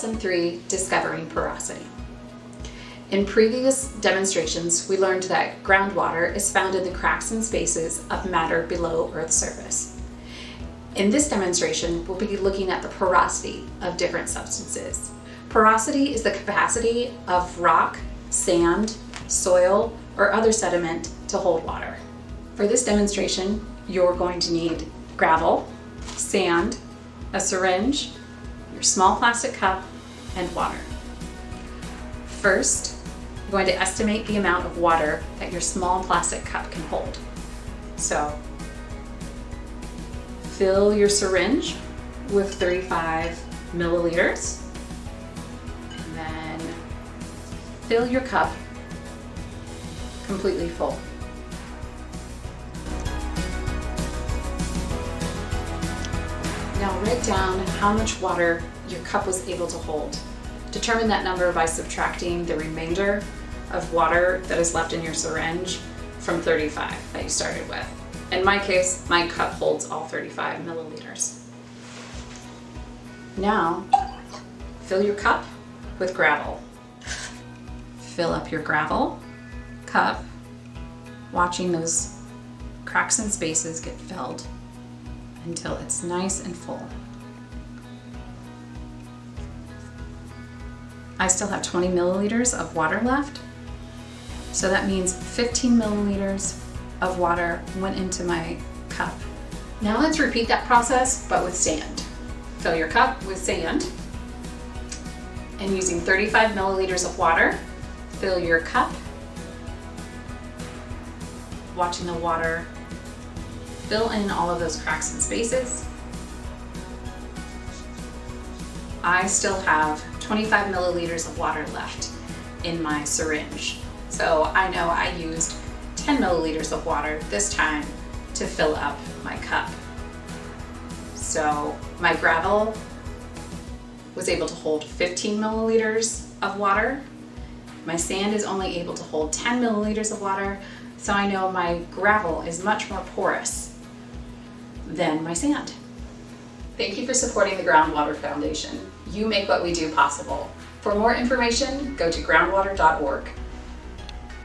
Lesson 3, Discovering Porosity. In previous demonstrations, we learned that groundwater is found in the cracks and spaces of matter below Earth's surface. In this demonstration, we'll be looking at the porosity of different substances. Porosity is the capacity of rock, sand, soil, or other sediment to hold water. For this demonstration, you're going to need gravel, sand, a syringe, your small plastic cup, and water. First, you're going to estimate the amount of water that your small plastic cup can hold. So, fill your syringe with 35 milliliters, and then fill your cup completely full. Now write down how much water your cup was able to hold. Determine that number by subtracting the remainder of water that is left in your syringe from 35 that you started with. In my case, my cup holds all 35 milliliters. Now, fill your cup with gravel. Fill up your gravel cup, watching those cracks and spaces get filled until it's nice and full. I still have 20 milliliters of water left, so that means 15 milliliters of water went into my cup. Now let's repeat that process, but with sand. Fill your cup with sand, and using 35 milliliters of water, fill your cup, watching the water fill in all of those cracks and spaces. I still have 25 milliliters of water left in my syringe. So I know I used 10 milliliters of water this time to fill up my cup. So my gravel was able to hold 15 milliliters of water. My sand is only able to hold 10 milliliters of water. So I know my gravel is much more porous than my sand. Thank you for supporting the Groundwater Foundation. You make what we do possible. For more information, go to groundwater.org.